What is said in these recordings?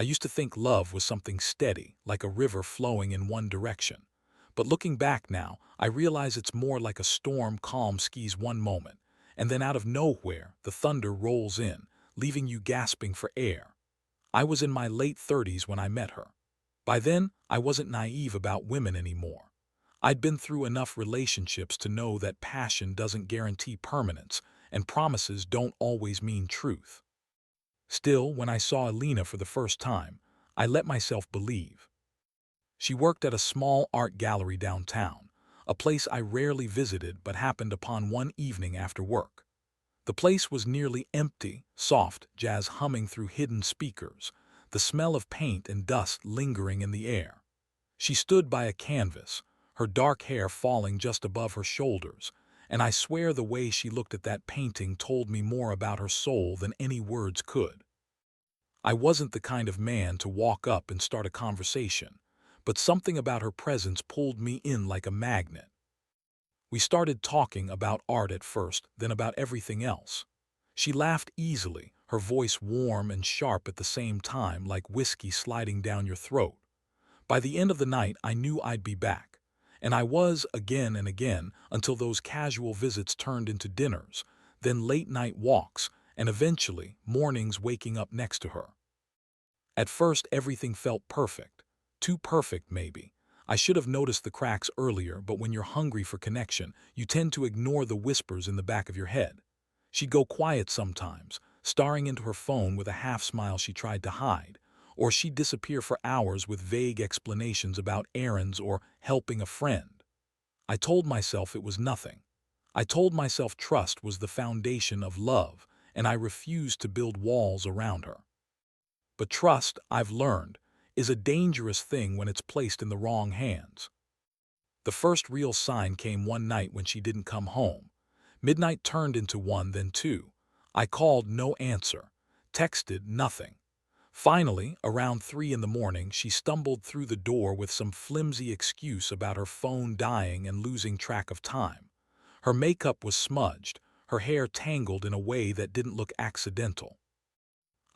I used to think love was something steady, like a river flowing in one direction. But looking back now, I realize it's more like a storm calm skis one moment, and then out of nowhere, the thunder rolls in, leaving you gasping for air. I was in my late 30s when I met her. By then, I wasn't naive about women anymore. I'd been through enough relationships to know that passion doesn't guarantee permanence, and promises don't always mean truth. Still, when I saw Alina for the first time, I let myself believe. She worked at a small art gallery downtown, a place I rarely visited but happened upon one evening after work. The place was nearly empty, soft jazz humming through hidden speakers, the smell of paint and dust lingering in the air. She stood by a canvas, her dark hair falling just above her shoulders, and I swear the way she looked at that painting told me more about her soul than any words could. I wasn't the kind of man to walk up and start a conversation, but something about her presence pulled me in like a magnet. We started talking about art at first, then about everything else. She laughed easily, her voice warm and sharp at the same time, like whiskey sliding down your throat. By the end of the night, I knew I'd be back. And I was again and again until those casual visits turned into dinners, then late-night walks, and eventually mornings waking up next to her. At first, everything felt perfect. Too perfect, maybe. I should have noticed the cracks earlier, but when you're hungry for connection, you tend to ignore the whispers in the back of your head. She'd go quiet sometimes, staring into her phone with a half-smile she tried to hide, or she'd disappear for hours with vague explanations about errands or helping a friend. I told myself it was nothing. I told myself trust was the foundation of love, and I refused to build walls around her. But trust, I've learned, is a dangerous thing when it's placed in the wrong hands. The first real sign came one night when she didn't come home. Midnight turned into one, then two. I called, no answer. Texted, nothing. Finally, around 3 in the morning, she stumbled through the door with some flimsy excuse about her phone dying and losing track of time. Her makeup was smudged, her hair tangled in a way that didn't look accidental.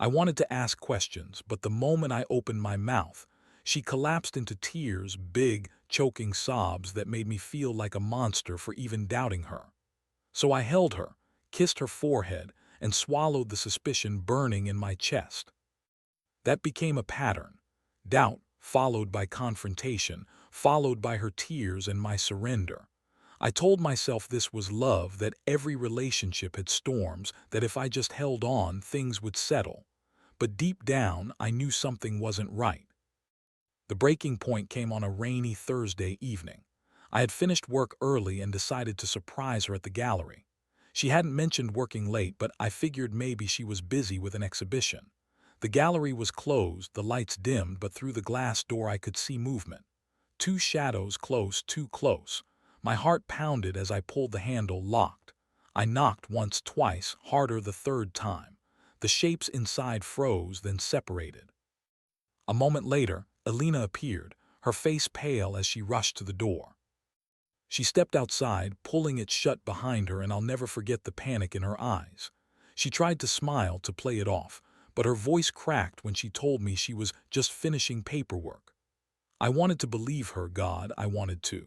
I wanted to ask questions, but the moment I opened my mouth, she collapsed into tears, big, choking sobs that made me feel like a monster for even doubting her. So I held her, kissed her forehead, and swallowed the suspicion burning in my chest. That became a pattern. Doubt, followed by confrontation, followed by her tears and my surrender. I told myself this was love, that every relationship had storms, that if I just held on, things would settle. But deep down, I knew something wasn't right. The breaking point came on a rainy Thursday evening. I had finished work early and decided to surprise her at the gallery. She hadn't mentioned working late, but I figured maybe she was busy with an exhibition. The gallery was closed, the lights dimmed, but through the glass door I could see movement. Two shadows close, too close. My heart pounded as I pulled the handle locked. I knocked once, twice, harder the third time. The shapes inside froze, then separated. A moment later, Alina appeared, her face pale as she rushed to the door. She stepped outside, pulling it shut behind her, and I'll never forget the panic in her eyes. She tried to smile to play it off, but her voice cracked when she told me she was just finishing paperwork. I wanted to believe her, God, I wanted to.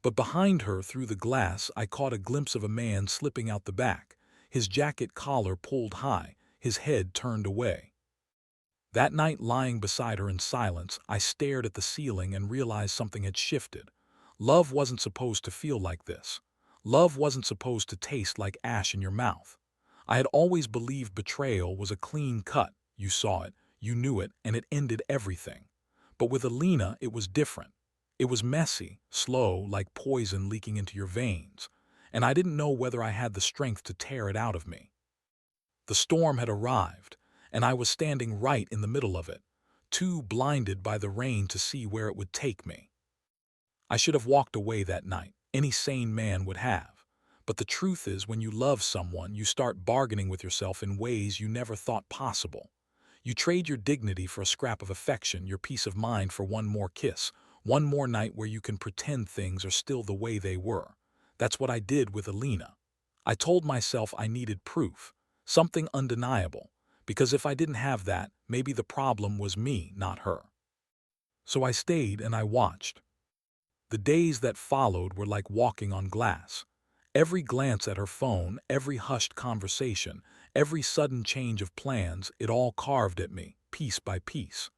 But behind her, through the glass, I caught a glimpse of a man slipping out the back, his jacket collar pulled high, his head turned away. That night, lying beside her in silence, I stared at the ceiling and realized something had shifted. Love wasn't supposed to feel like this. Love wasn't supposed to taste like ash in your mouth. I had always believed betrayal was a clean cut. You saw it, you knew it, and it ended everything. But with Alina, it was different. It was messy, slow, like poison leaking into your veins, and I didn't know whether I had the strength to tear it out of me. The storm had arrived, and I was standing right in the middle of it, too blinded by the rain to see where it would take me. I should have walked away that night. Any sane man would have. But the truth is, when you love someone, you start bargaining with yourself in ways you never thought possible. You trade your dignity for a scrap of affection, your peace of mind for one more kiss, one more night where you can pretend things are still the way they were. That's what I did with Alina. I told myself I needed proof, something undeniable, because if I didn't have that, maybe the problem was me, not her. So I stayed and I watched. The days that followed were like walking on glass. Every glance at her phone, every hushed conversation, every sudden change of plans, it all carved at me, piece by piece.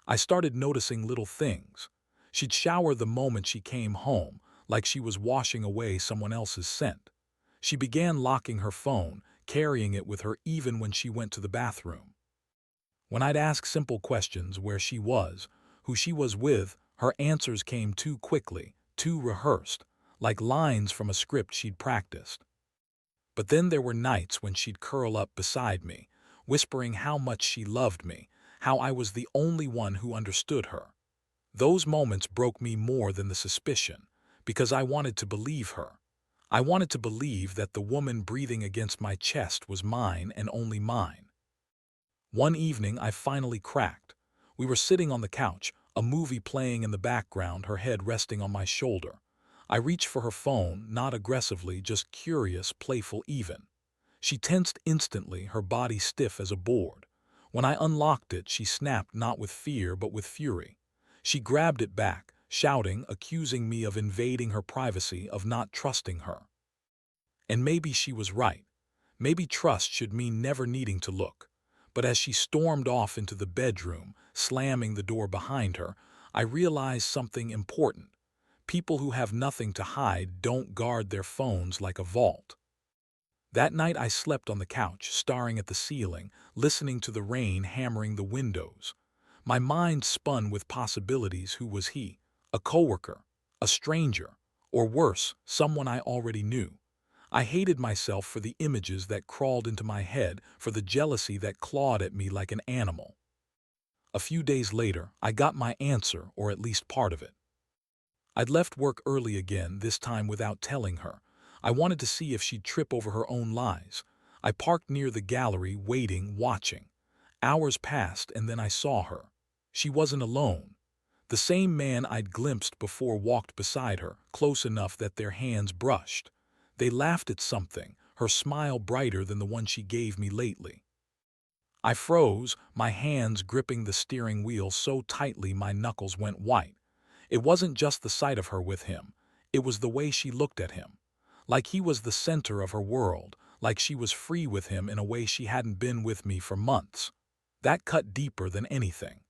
I started noticing little things. She'd shower the moment she came home, like she was washing away someone else's scent. She began locking her phone, carrying it with her even when she went to the bathroom. When I'd ask simple questions, where she was, who she was with, her answers came too quickly, too rehearsed, like lines from a script she'd practiced. But then there were nights when she'd curl up beside me, whispering how much she loved me, how I was the only one who understood her. Those moments broke me more than the suspicion, because I wanted to believe her. I wanted to believe that the woman breathing against my chest was mine and only mine. One evening I finally cracked. We were sitting on the couch, a movie playing in the background, her head resting on my shoulder. I reached for her phone, not aggressively, just curious, playful even. She tensed instantly, her body stiff as a board. When I unlocked it, she snapped, not with fear but with fury. She grabbed it back, shouting, accusing me of invading her privacy, of not trusting her. And maybe she was right. Maybe trust should mean never needing to look. But as she stormed off into the bedroom, slamming the door behind her, I realized something important. People who have nothing to hide don't guard their phones like a vault. That night I slept on the couch, staring at the ceiling, listening to the rain hammering the windows. My mind spun with possibilities. Who was he? A coworker? A stranger? Or worse, someone I already knew? I hated myself for the images that crawled into my head, for the jealousy that clawed at me like an animal. A few days later, I got my answer, or at least part of it. I'd left work early again, this time without telling her. I wanted to see if she'd trip over her own lies. I parked near the gallery, waiting, watching. Hours passed, and then I saw her. She wasn't alone. The same man I'd glimpsed before walked beside her, close enough that their hands brushed. They laughed at something, her smile brighter than the one she gave me lately. I froze, my hands gripping the steering wheel so tightly my knuckles went white. It wasn't just the sight of her with him. It was the way she looked at him. Like he was the center of her world, like she was free with him in a way she hadn't been with me for months. That cut deeper than anything.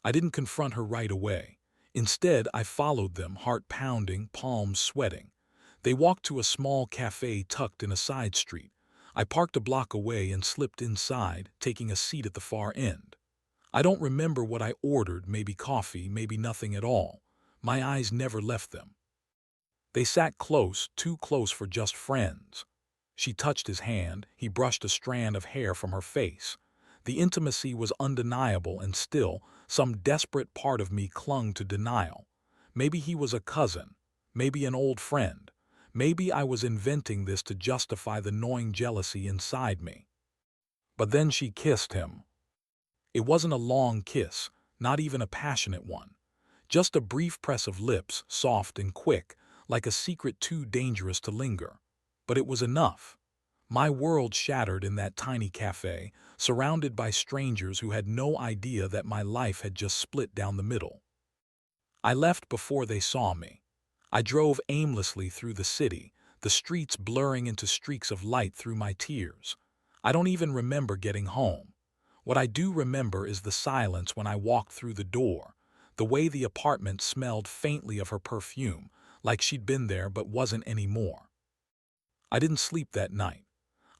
I didn't confront her right away. Instead, I followed them, heart pounding, palms sweating. They walked to a small cafe tucked in a side street. I parked a block away and slipped inside, taking a seat at the far end. I don't remember what I ordered, maybe coffee, maybe nothing at all. My eyes never left them. They sat close, too close for just friends. She touched his hand, he brushed a strand of hair from her face. The intimacy was undeniable, and still, some desperate part of me clung to denial. Maybe he was a cousin, maybe an old friend. Maybe I was inventing this to justify the gnawing jealousy inside me. But then she kissed him. It wasn't a long kiss, not even a passionate one. Just a brief press of lips, soft and quick, like a secret too dangerous to linger. But it was enough. My world shattered in that tiny cafe, surrounded by strangers who had no idea that my life had just split down the middle. I left before they saw me. I drove aimlessly through the city, the streets blurring into streaks of light through my tears. I don't even remember getting home. What I do remember is the silence when I walked through the door, the way the apartment smelled faintly of her perfume, like she'd been there but wasn't anymore. I didn't sleep that night.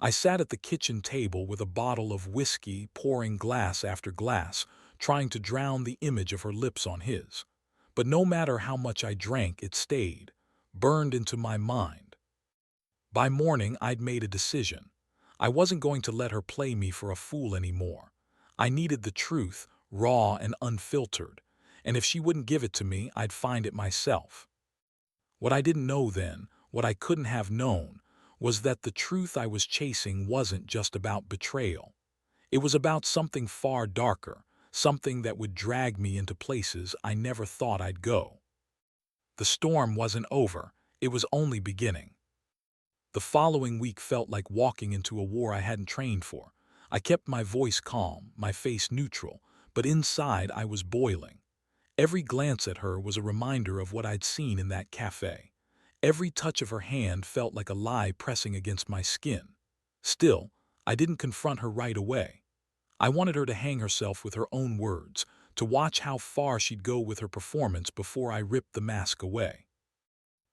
I sat at the kitchen table with a bottle of whiskey, pouring glass after glass, trying to drown the image of her lips on his. But no matter how much I drank, it stayed, burned into my mind. By morning, I'd made a decision. I wasn't going to let her play me for a fool anymore. I needed the truth, raw and unfiltered, and if she wouldn't give it to me, I'd find it myself. What I didn't know then, what I couldn't have known, was that the truth I was chasing wasn't just about betrayal. It was about something far darker, something that would drag me into places I never thought I'd go. The storm wasn't over, it was only beginning. The following week felt like walking into a war I hadn't trained for. I kept my voice calm, my face neutral, but inside I was boiling. Every glance at her was a reminder of what I'd seen in that cafe. Every touch of her hand felt like a lie pressing against my skin. Still, I didn't confront her right away. I wanted her to hang herself with her own words, to watch how far she'd go with her performance before I ripped the mask away.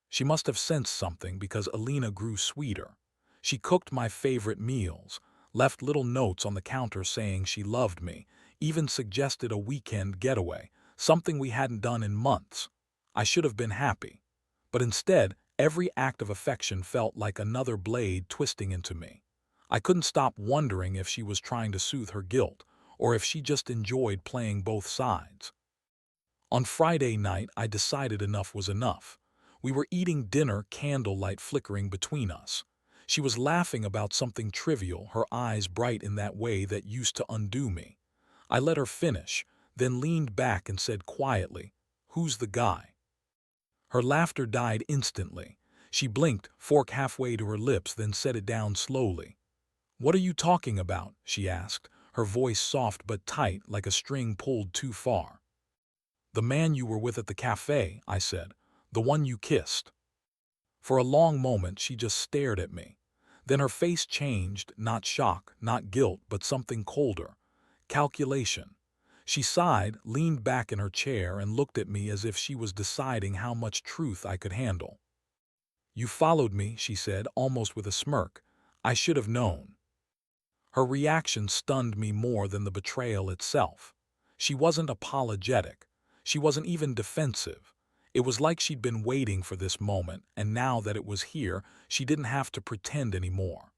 She must have sensed something because Alina grew sweeter. She cooked my favorite meals, left little notes on the counter saying she loved me, even suggested a weekend getaway, something we hadn't done in months. I should have been happy. But instead, every act of affection felt like another blade twisting into me. I couldn't stop wondering if she was trying to soothe her guilt, or if she just enjoyed playing both sides. On Friday night, I decided enough was enough. We were eating dinner, candlelight flickering between us. She was laughing about something trivial, her eyes bright in that way that used to undo me. I let her finish, then leaned back and said quietly, "Who's the guy?" Her laughter died instantly. She blinked, fork halfway to her lips, then set it down slowly. "What are you talking about?" she asked, her voice soft but tight, like a string pulled too far. "The man you were with at the cafe," I said. "The one you kissed." For a long moment she just stared at me. Then her face changed, not shock, not guilt, but something colder. Calculation. She sighed, leaned back in her chair, and looked at me as if she was deciding how much truth I could handle. "You followed me," she said, almost with a smirk. "I should have known." Her reaction stunned me more than the betrayal itself. She wasn't apologetic. She wasn't even defensive. It was like she'd been waiting for this moment, and now that it was here, she didn't have to pretend anymore.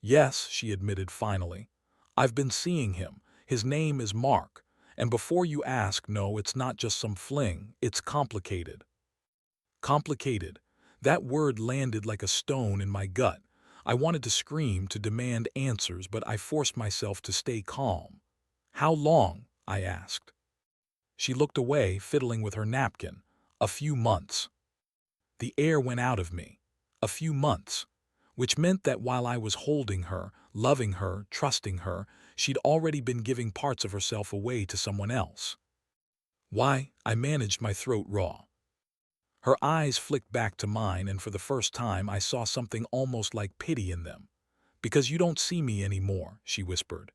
"Yes," she admitted finally. "I've been seeing him. His name is Mark. And before you ask, no, it's not just some fling. It's complicated." Complicated. That word landed like a stone in my gut. I wanted to scream, to demand answers, but I forced myself to stay calm. "How long?" I asked. She looked away, fiddling with her napkin. "A few months." The air went out of me. A few months. Which meant that while I was holding her, loving her, trusting her, she'd already been giving parts of herself away to someone else. "Why?" I managed my throat raw. Her eyes flicked back to mine, and for the first time I saw something almost like pity in them. "Because you don't see me anymore," she whispered.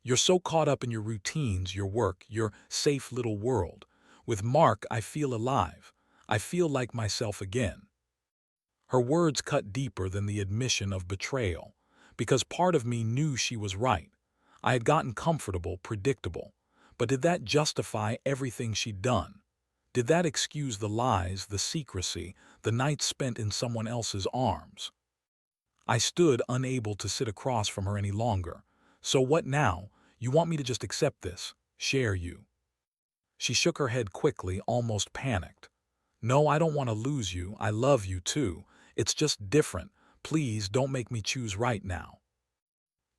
"You're so caught up in your routines, your work, your safe little world. With Mark, I feel alive. I feel like myself again." Her words cut deeper than the admission of betrayal, because part of me knew she was right. I had gotten comfortable, predictable. But did that justify everything she'd done? Did that excuse the lies, the secrecy, the nights spent in someone else's arms? I stood, unable to sit across from her any longer. "So what now? You want me to just accept this? Share you?" She shook her head quickly, almost panicked. "No, I don't want to lose you. I love you too. It's just different. Please don't make me choose right now."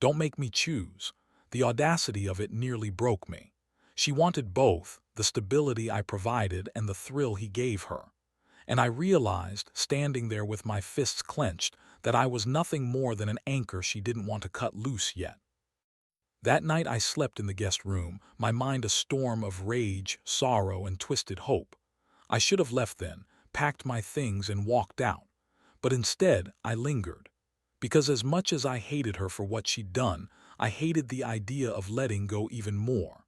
Don't make me choose. The audacity of it nearly broke me. She wanted both, the stability I provided and the thrill he gave her. And I realized, standing there with my fists clenched, that I was nothing more than an anchor she didn't want to cut loose yet. That night I slept in the guest room, my mind a storm of rage, sorrow, and twisted hope. I should have left then, packed my things and walked out. But instead, I lingered. Because as much as I hated her for what she'd done, I hated the idea of letting go even more.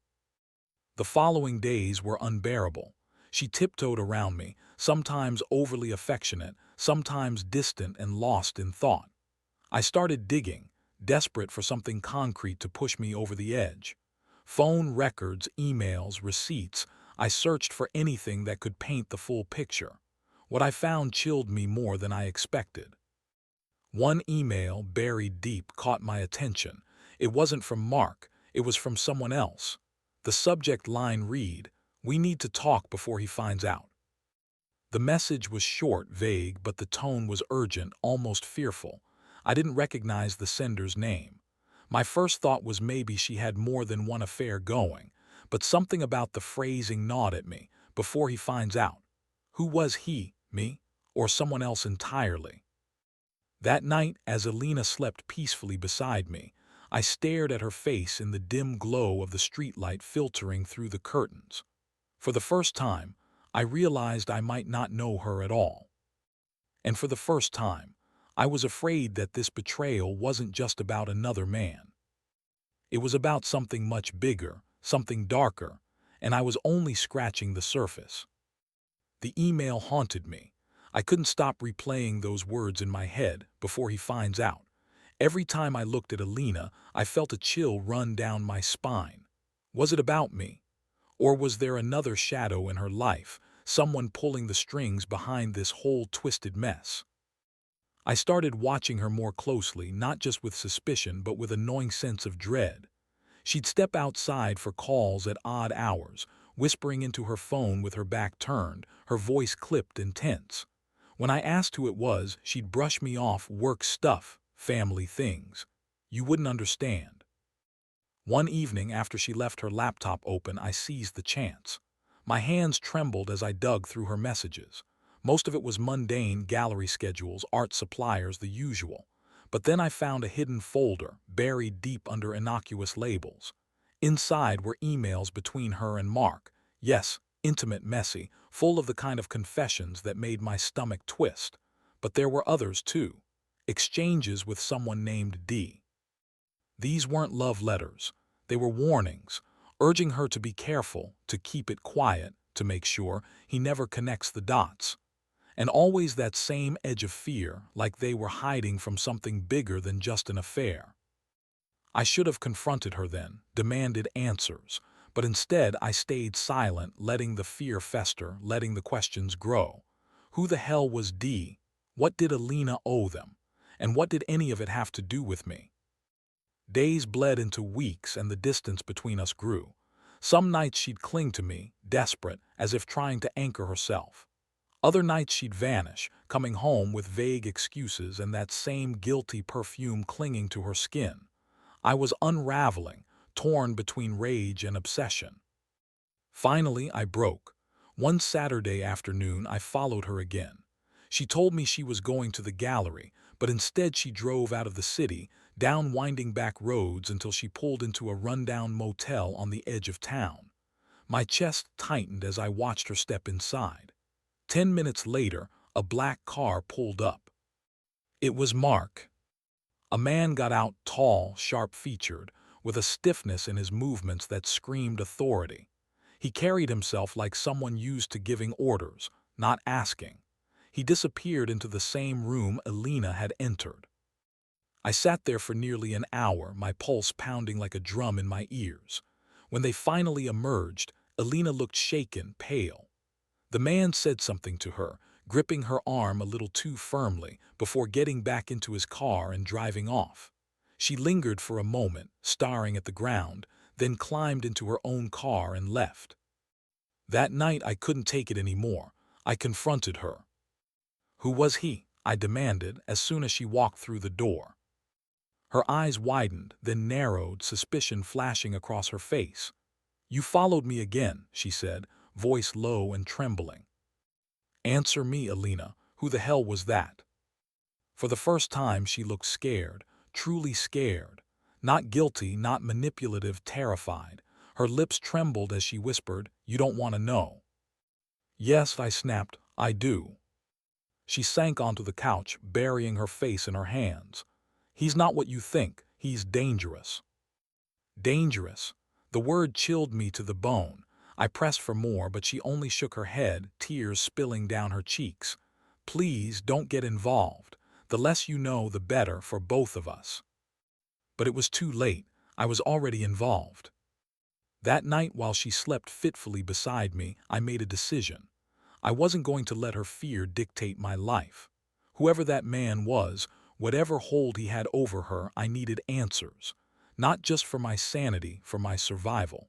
The following days were unbearable. She tiptoed around me, sometimes overly affectionate, sometimes distant and lost in thought. I started digging, desperate for something concrete to push me over the edge. Phone records, emails, receipts. I searched for anything that could paint the full picture. What I found chilled me more than I expected. One email, buried deep, caught my attention. It wasn't from Mark, it was from someone else. The subject line read, "We need to talk before he finds out." The message was short, vague, but the tone was urgent, almost fearful. I didn't recognize the sender's name. My first thought was maybe she had more than one affair going, but something about the phrasing gnawed at me. "Before he finds out." Who was he, me, or someone else entirely? That night, as Alina slept peacefully beside me, I stared at her face in the dim glow of the streetlight filtering through the curtains. For the first time, I realized I might not know her at all. And for the first time, I was afraid that this betrayal wasn't just about another man. It was about something much bigger, something darker, and I was only scratching the surface. The email haunted me. I couldn't stop replaying those words in my head before he finds out. Every time I looked at Alina, I felt a chill run down my spine. Was it about me? Or was there another shadow in her life, someone pulling the strings behind this whole twisted mess? I started watching her more closely, not just with suspicion, but with a gnawing sense of dread. She'd step outside for calls at odd hours, whispering into her phone with her back turned, her voice clipped and tense. When I asked who it was, she'd brush me off. Work stuff, family things. You wouldn't understand. One evening after she left her laptop open, I seized the chance. My hands trembled as I dug through her messages. Most of it was mundane: gallery schedules, art suppliers, the usual. But then I found a hidden folder, buried deep under innocuous labels. Inside were emails between her and Mark. Yes, intimate, messy, full of the kind of confessions that made my stomach twist. But there were others too. Exchanges with someone named D. These weren't love letters. They were warnings, urging her to be careful, to keep it quiet, to make sure he never connects the dots. And always that same edge of fear, like they were hiding from something bigger than just an affair. I should have confronted her then, demanded answers, but instead I stayed silent, letting the fear fester, letting the questions grow. Who the hell was D? What did Alina owe them? And what did any of it have to do with me? Days bled into weeks and the distance between us grew. Some nights she'd cling to me, desperate, as if trying to anchor herself. Other nights she'd vanish, coming home with vague excuses and that same guilty perfume clinging to her skin. I was unraveling, torn between rage and obsession. Finally, I broke. One Saturday afternoon, I followed her again. She told me she was going to the gallery, but instead she drove out of the city, down winding back roads until she pulled into a rundown motel on the edge of town. My chest tightened as I watched her step inside. 10 minutes later, a black car pulled up. It was Mark. A man got out, tall, sharp-featured, with a stiffness in his movements that screamed authority. He carried himself like someone used to giving orders, not asking. He disappeared into the same room Alina had entered. I sat there for nearly an hour, my pulse pounding like a drum in my ears. When they finally emerged, Alina looked shaken, pale. The man said something to her, gripping her arm a little too firmly, before getting back into his car and driving off. She lingered for a moment, staring at the ground, then climbed into her own car and left. That night I couldn't take it anymore. I confronted her. Who was he? I demanded as soon as she walked through the door. Her eyes widened, then narrowed, suspicion flashing across her face. You followed me again, she said, voice low and trembling. Answer me, Alina. Who the hell was that? For the first time she looked scared, truly scared. Not guilty, not manipulative, terrified. Her lips trembled as she whispered, You don't want to know. Yes, I snapped, I do. She sank onto the couch, burying her face in her hands. He's not what you think. He's dangerous. Dangerous. The word chilled me to the bone. I pressed for more, but she only shook her head, tears spilling down her cheeks. Please don't get involved. The less you know, the better for both of us. But it was too late. I was already involved. That night, while she slept fitfully beside me, I made a decision. I wasn't going to let her fear dictate my life. Whoever that man was, whatever hold he had over her, I needed answers. Not just for my sanity, for my survival.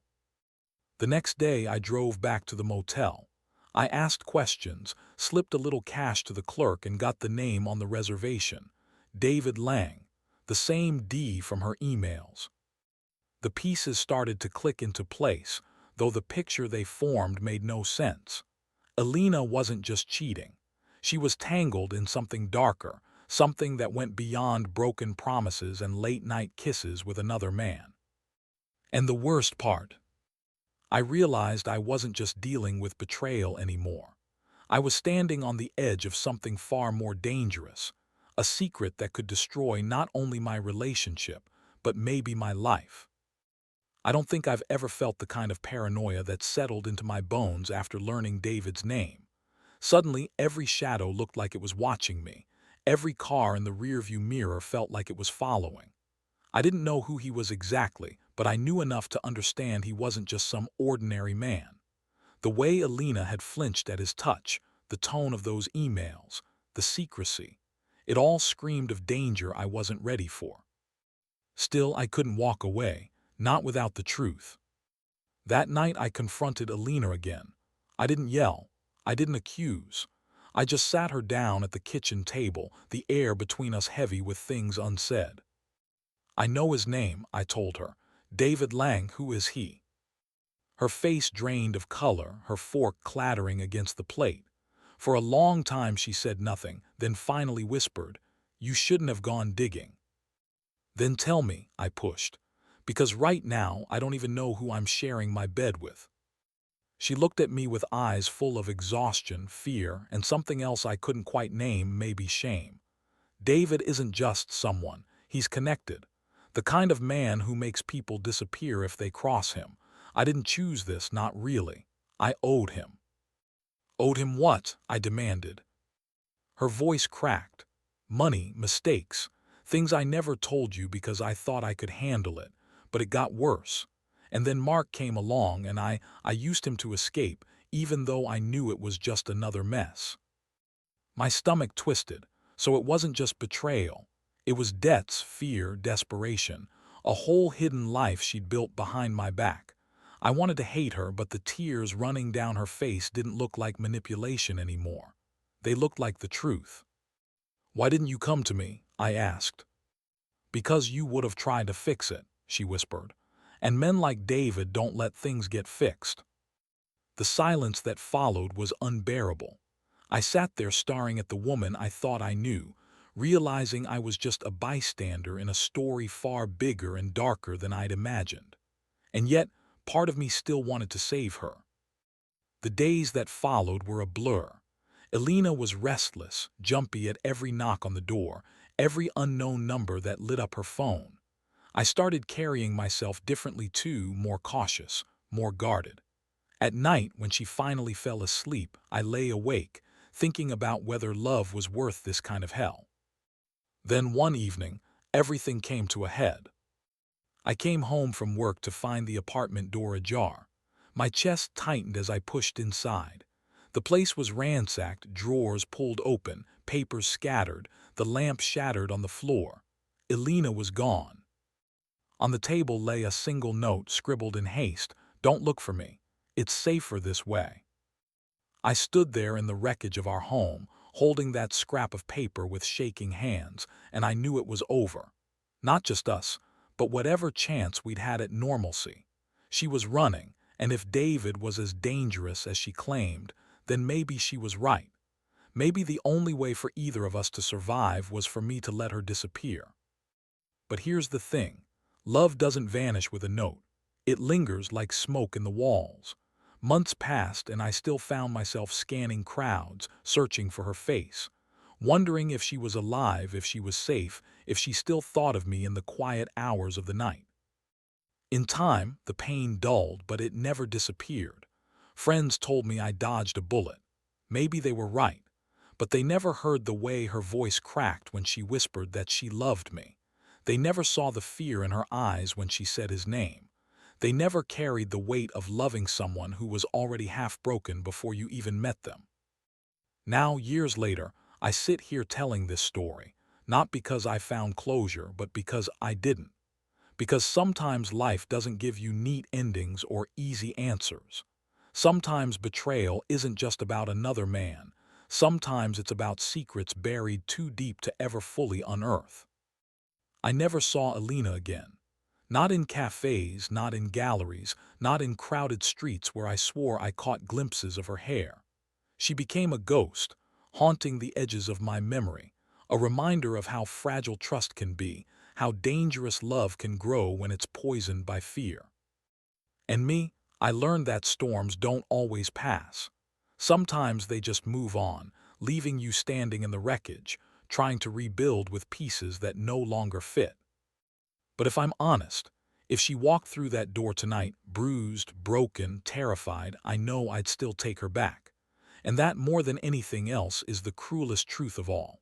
The next day I drove back to the motel. I asked questions, slipped a little cash to the clerk and got the name on the reservation. David Lang, the same D from her emails. The pieces started to click into place, though the picture they formed made no sense. Alina wasn't just cheating. She was tangled in something darker, something that went beyond broken promises and late-night kisses with another man. And the worst part, I realized I wasn't just dealing with betrayal anymore. I was standing on the edge of something far more dangerous, a secret that could destroy not only my relationship, but maybe my life. I don't think I've ever felt the kind of paranoia that settled into my bones after learning David's name. Suddenly, every shadow looked like it was watching me. Every car in the rearview mirror felt like it was following. I didn't know who he was exactly, but I knew enough to understand he wasn't just some ordinary man. The way Alina had flinched at his touch, the tone of those emails, the secrecy, it all screamed of danger I wasn't ready for. Still, I couldn't walk away, not without the truth. That night I confronted Alina again. I didn't yell. I didn't accuse. I just sat her down at the kitchen table, the air between us heavy with things unsaid. "I know his name," I told her. "David Lang, who is he?" Her face drained of color, her fork clattering against the plate. For a long time she said nothing, then finally whispered, "You shouldn't have gone digging." "Then tell me," I pushed, "because right now I don't even know who I'm sharing my bed with." She looked at me with eyes full of exhaustion, fear, and something else I couldn't quite name, maybe shame. "David isn't just someone. He's connected. The kind of man who makes people disappear if they cross him. I didn't choose this, not really. I owed him." "Owed him what?" I demanded. Her voice cracked. "Money, mistakes, things I never told you because I thought I could handle it, but it got worse. And then Mark came along and I used him to escape, even though I knew it was just another mess." My stomach twisted. So it wasn't just betrayal. It was debts, fear, desperation, a whole hidden life she'd built behind my back. I wanted to hate her, but the tears running down her face didn't look like manipulation anymore. They looked like the truth. "Why didn't you come to me?" I asked. "Because you would have tried to fix it," she whispered. "And men like David don't let things get fixed." The silence that followed was unbearable. I sat there staring at the woman I thought I knew, realizing I was just a bystander in a story far bigger and darker than I'd imagined. And yet, part of me still wanted to save her. The days that followed were a blur. Alina was restless, jumpy at every knock on the door, every unknown number that lit up her phone. I started carrying myself differently too, more cautious, more guarded. At night, when she finally fell asleep, I lay awake, thinking about whether love was worth this kind of hell. Then one evening, everything came to a head. I came home from work to find the apartment door ajar. My chest tightened as I pushed inside. The place was ransacked, drawers pulled open, papers scattered, the lamp shattered on the floor. Alina was gone. On the table lay a single note scribbled in haste, "Don't look for me. It's safer this way." I stood there in the wreckage of our home, holding that scrap of paper with shaking hands, and I knew it was over. Not just us, but whatever chance we'd had at normalcy. She was running, and if David was as dangerous as she claimed, then maybe she was right. Maybe the only way for either of us to survive was for me to let her disappear. But here's the thing. Love doesn't vanish with a note. It lingers like smoke in the walls. Months passed and I still found myself scanning crowds, searching for her face, wondering if she was alive, if she was safe, if she still thought of me in the quiet hours of the night. In time, the pain dulled, but it never disappeared. Friends told me I dodged a bullet. Maybe they were right, but they never heard the way her voice cracked when she whispered that she loved me. They never saw the fear in her eyes when she said his name. They never carried the weight of loving someone who was already half broken before you even met them. Now, years later, I sit here telling this story, not because I found closure, but because I didn't. Because sometimes life doesn't give you neat endings or easy answers. Sometimes betrayal isn't just about another man. Sometimes it's about secrets buried too deep to ever fully unearth. I never saw Alina again. Not in cafes, not in galleries, not in crowded streets where I swore I caught glimpses of her hair. She became a ghost, haunting the edges of my memory, A reminder of how fragile trust can be, how dangerous love can grow when it's poisoned by fear. And me, I learned that storms don't always pass. Sometimes they just move on, leaving you standing in the wreckage, trying to rebuild with pieces that no longer fit. But if I'm honest, if she walked through that door tonight, bruised, broken, terrified, I know I'd still take her back. And that, more than anything else, is the cruelest truth of all.